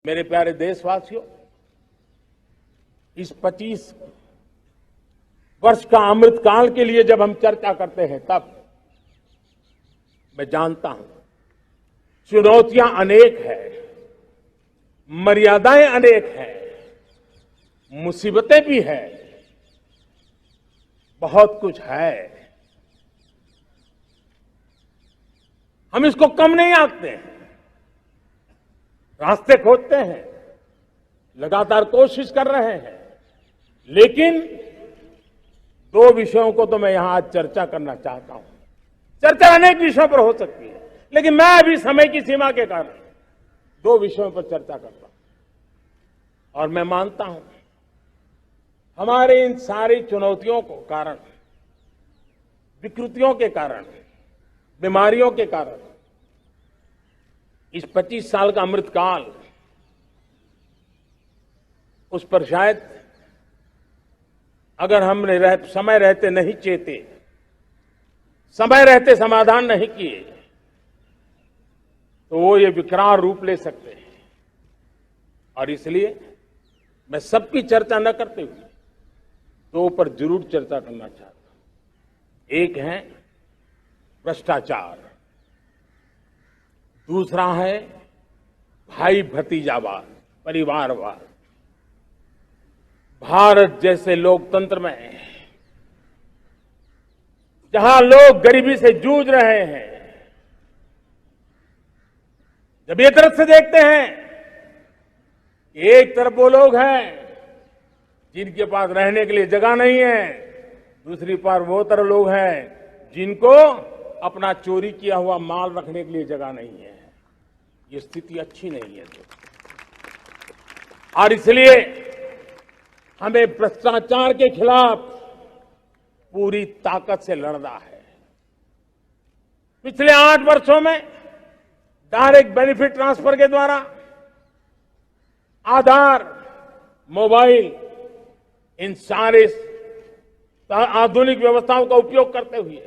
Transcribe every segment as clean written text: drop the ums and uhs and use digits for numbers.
मेरे प्यारे देशवासियों, इस 25 वर्ष का अमृतकाल के लिए जब हम चर्चा करते हैं तब मैं जानता हूं चुनौतियां अनेक है, मर्यादाएं अनेक हैं, मुसीबतें भी है, बहुत कुछ है। हम इसको कम नहीं आंकते हैं, रास्ते खोजते हैं, लगातार कोशिश कर रहे हैं, लेकिन दो विषयों को तो मैं यहां आज चर्चा करना चाहता हूं। चर्चा अनेक विषयों पर हो सकती है, लेकिन मैं अभी समय की सीमा के कारण दो विषयों पर चर्चा करता हूं। और मैं मानता हूं हमारे इन सारी चुनौतियों को कारण, विकृतियों के कारण, बीमारियों के कारण इस 25 साल का अमृतकाल, उस पर शायद अगर हमने समय रहते नहीं चेते, समय रहते समाधान नहीं किए, तो वो ये विकराल रूप ले सकते हैं। और इसलिए मैं सबकी चर्चा न करते हुए दो पर जरूर चर्चा करना चाहता हूं। एक है भ्रष्टाचार, दूसरा है भाई भतीजावाद, परिवारवाद। भारत जैसे लोकतंत्र में जहां लोग गरीबी से जूझ रहे हैं, जब एक तरफ से देखते हैं कि एक तरफ वो लोग हैं जिनके पास रहने के लिए जगह नहीं है, दूसरी तरफ वो तरह लोग हैं जिनको अपना चोरी किया हुआ माल रखने के लिए जगह नहीं है, ये स्थिति अच्छी नहीं है। और इसलिए हमें भ्रष्टाचार के खिलाफ पूरी ताकत से लड़ना है। पिछले 8 वर्षों में डायरेक्ट बेनिफिट ट्रांसफर के द्वारा, आधार, मोबाइल, इन सारे आधुनिक व्यवस्थाओं का उपयोग करते हुए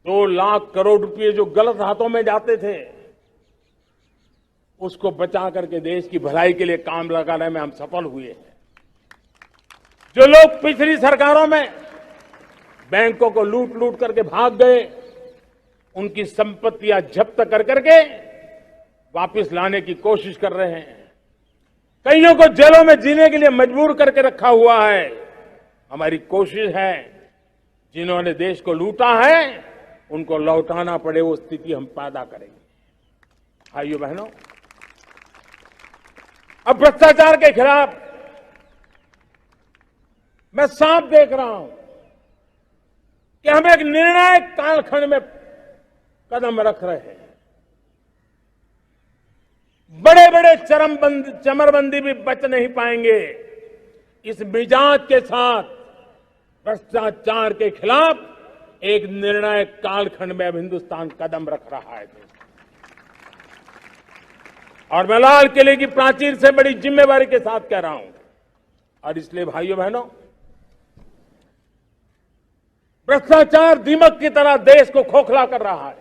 2 लाख करोड़ रुपए जो गलत हाथों में जाते थे, उसको बचा करके देश की भलाई के लिए काम लगाने में हम सफल हुए हैं। जो लोग पिछली सरकारों में बैंकों को लूट लूट करके भाग गए, उनकी संपत्तियां जब्त कर करके वापस लाने की कोशिश कर रहे हैं। कईयों को जेलों में जीने के लिए मजबूर करके रखा हुआ है। हमारी कोशिश है जिन्होंने देश को लूटा है उनको लौटाना पड़े, वो स्थिति हम पैदा करेंगे। भाइयों बहनों, अब भ्रष्टाचार के खिलाफ मैं साफ देख रहा हूं कि हम एक निर्णायक कालखंड में कदम रख रहे हैं। बड़े बड़े चमरबंदी भी बच नहीं पाएंगे। इस मिजाज के साथ भ्रष्टाचार के खिलाफ एक निर्णायक कालखंड में अब हिंदुस्तान कदम रख रहा है। और मैं लाल किले की प्राचीर से बड़ी जिम्मेवारी के साथ कह रहा हूं। और इसलिए भाइयों बहनों, भ्रष्टाचार दीमक की तरह देश को खोखला कर रहा है।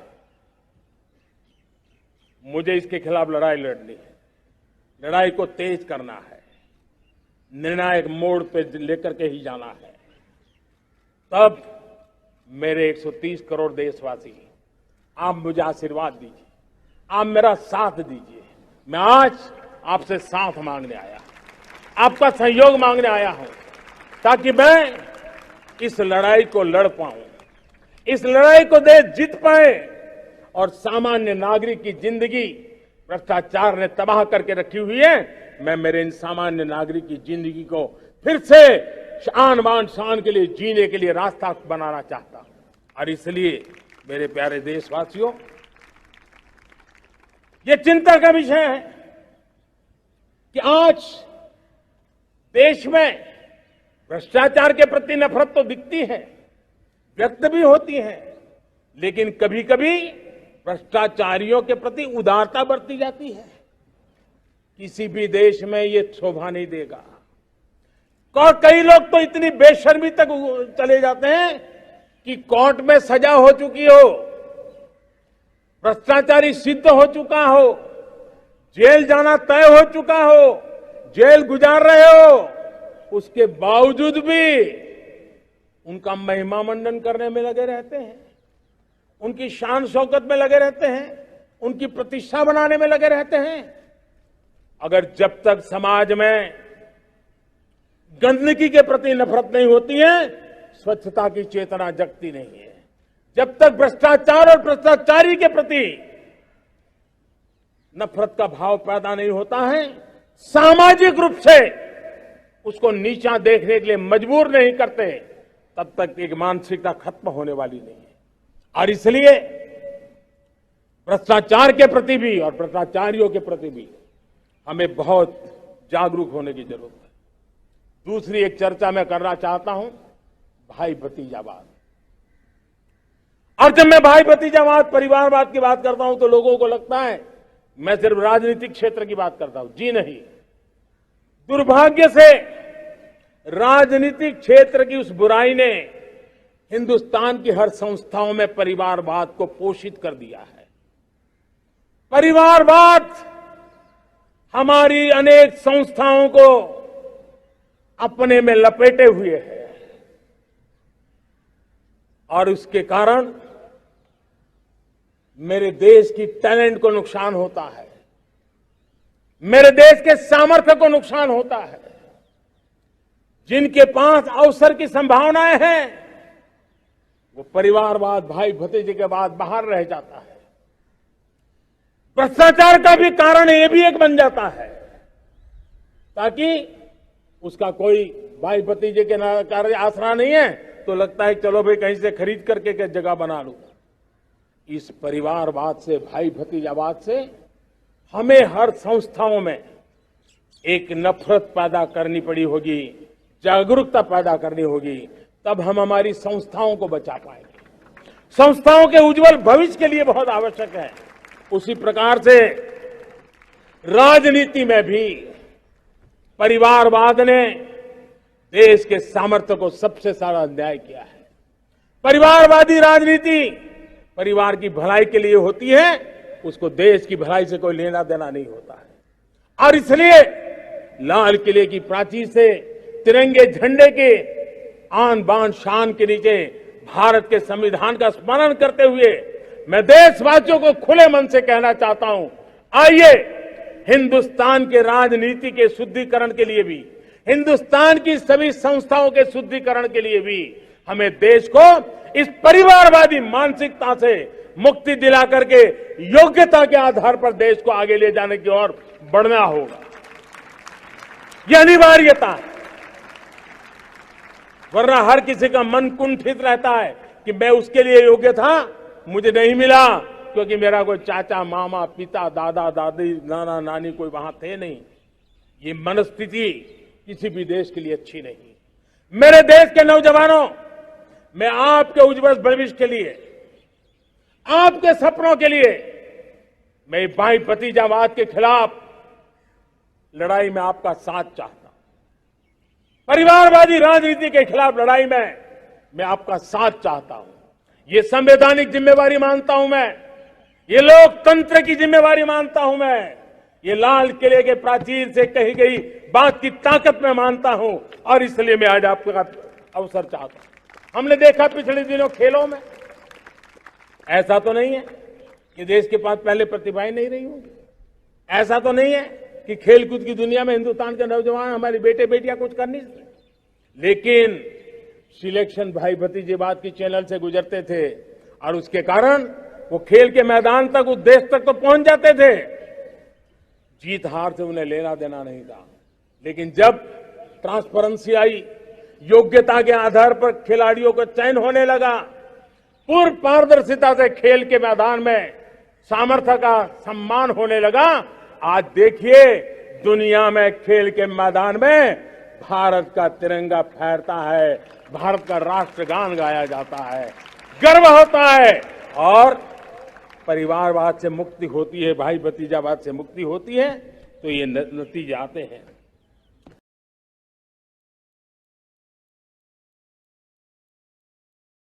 मुझे इसके खिलाफ लड़ाई लड़नी है, लड़ाई को तेज करना है, निर्णायक मोड़ पे लेकर के ही जाना है। तब मेरे 130 करोड़ देशवासी, आप मुझे आशीर्वाद दीजिए, आप मेरा साथ दीजिए। मैं आज आपसे साथ मांगने आया, आपका सहयोग मांगने आया हूं, ताकि मैं इस लड़ाई को लड़ पाऊं, इस लड़ाई को देश जीत पाए और सामान्य नागरिक की जिंदगी भ्रष्टाचार ने तबाह करके रखी हुई है। मैं मेरे इन सामान्य नागरिक की जिंदगी को फिर से शान बान शान के लिए जीने के लिए रास्ता बनाना चाहता हूं। और इसलिए मेरे प्यारे देशवासियों, ये चिंता का विषय है कि आज देश में भ्रष्टाचार के प्रति नफरत तो दिखती है, व्यक्त भी होती है, लेकिन कभी कभी भ्रष्टाचारियों के प्रति उदारता बरती जाती है। किसी भी देश में ये शोभा नहीं देगा। और कई लोग तो इतनी बेशर्मी तक चले जाते हैं कि कोर्ट में सजा हो चुकी हो, भ्रष्टाचारी सिद्ध हो चुका हो, जेल जाना तय हो चुका हो, जेल गुजार रहे हो, उसके बावजूद भी उनका महिमा मंडन करने में लगे रहते हैं, उनकी शान शौकत में लगे रहते हैं, उनकी प्रतिष्ठा बनाने में लगे रहते हैं। अगर जब तक समाज में गंदगी के प्रति नफरत नहीं होती है, स्वच्छता की चेतना जगती नहीं है। जब तक भ्रष्टाचार और भ्रष्टाचारी के प्रति नफरत का भाव पैदा नहीं होता है, सामाजिक रूप से उसको नीचा देखने के लिए मजबूर नहीं करते, तब तक एक मानसिकता खत्म होने वाली नहीं है। और इसलिए भ्रष्टाचार के प्रति भी और भ्रष्टाचारियों के प्रति भी हमें बहुत जागरूक होने की जरूरत है। दूसरी एक चर्चा मैं करना चाहता हूं, भाई भतीजावाद। और जब मैं भाई भतीजावाद, परिवारवाद की बात करता हूं तो लोगों को लगता है मैं सिर्फ राजनीतिक क्षेत्र की बात करता हूं। जी नहीं, दुर्भाग्य से राजनीतिक क्षेत्र की उस बुराई ने हिंदुस्तान की हर संस्थाओं में परिवारवाद को पोषित कर दिया है। परिवारवाद हमारी अनेक संस्थाओं को अपने में लपेटे हुए है और उसके कारण मेरे देश की टैलेंट को नुकसान होता है, मेरे देश के सामर्थ्य को नुकसान होता है। जिनके पास अवसर की संभावनाएं हैं, वो परिवारवाद, भाई भतीजे के बाद बाहर रह जाता है। भ्रष्टाचार का भी कारण ये भी एक बन जाता है, ताकि उसका कोई भाई भतीजे के कार्य आसरा नहीं है तो लगता है चलो भाई कहीं से खरीद करके के जगह बना लूं। इस परिवारवाद से, भाई भतीजावाद से हमें हर संस्थाओं में एक नफरत पैदा करनी पड़ी होगी, जागरूकता पैदा करनी होगी, तब हम हमारी संस्थाओं को बचा पाएंगे। संस्थाओं के उज्जवल भविष्य के लिए बहुत आवश्यक है। उसी प्रकार से राजनीति में भी परिवारवाद ने देश के सामर्थ्य को सबसे सारा अन्याय किया है। परिवारवादी राजनीति परिवार की भलाई के लिए होती है, उसको देश की भलाई से कोई लेना देना नहीं होता है। और इसलिए लाल किले की प्राचीर से तिरंगे झंडे के आन बान शान के नीचे भारत के संविधान का स्मरण करते हुए मैं देशवासियों को खुले मन से कहना चाहता हूं, आइए हिंदुस्तान के राजनीति के शुद्धिकरण के लिए भी, हिंदुस्तान की सभी संस्थाओं के शुद्धिकरण के लिए भी हमें देश को इस परिवारवादी मानसिकता से मुक्ति दिला करके योग्यता के आधार पर देश को आगे ले जाने की ओर बढ़ना होगा। यह अनिवार्यता है, वरना हर किसी का मन कुंठित रहता है कि मैं उसके लिए योग्य था, मुझे नहीं मिला क्योंकि मेरा कोई चाचा, मामा, पिता, दादा, दादी, नाना, नानी कोई वहां थे नहीं। ये मनस्थिति किसी भी देश के लिए अच्छी नहीं। मेरे देश के नौजवानों, मैं आपके उज्जवल भविष्य के लिए, आपके सपनों के लिए, मैं भाई भतीजावाद के खिलाफ लड़ाई में आपका साथ चाहता हूं। परिवारवादी राजनीति के खिलाफ लड़ाई में मैं आपका साथ चाहता हूं। ये संवैधानिक जिम्मेवारी मानता हूं मैं, ये लोकतंत्र की जिम्मेवारी मानता हूं मैं, ये लाल किले के प्राचीर से कही गई बात की ताकत में मानता हूं और इसलिए मैं आज आपका अवसर चाहता हूं। हमने देखा पिछले दिनों खेलों में, ऐसा तो नहीं है कि देश के पास पहले प्रतिभाएं नहीं रही होंगी, ऐसा तो नहीं है कि खेलकूद की दुनिया में हिंदुस्तान के नौजवान, हमारे बेटे बेटियां कुछ कर नहीं सकते, लेकिन सिलेक्शन भाई भतीजेवाद की चैनल से गुजरते थे और उसके कारण वो खेल के मैदान तक, उस देश तक तो पहुंच जाते थे। जीत हार से उन्हें लेना देना नहीं था, लेकिन जब ट्रांसपेरेंसी आई, योग्यता के आधार पर खिलाड़ियों का चयन होने लगा, पूर्ण पारदर्शिता से खेल के मैदान में सामर्थ्य का सम्मान होने लगा, आज देखिए दुनिया में खेल के मैदान में भारत का तिरंगा फहरता है, भारत का राष्ट्रगान गाया जाता है, गर्व होता है और परिवारवाद से मुक्ति होती है, भाई भतीजावाद से मुक्ति होती है, तो ये नतीजे आते हैं।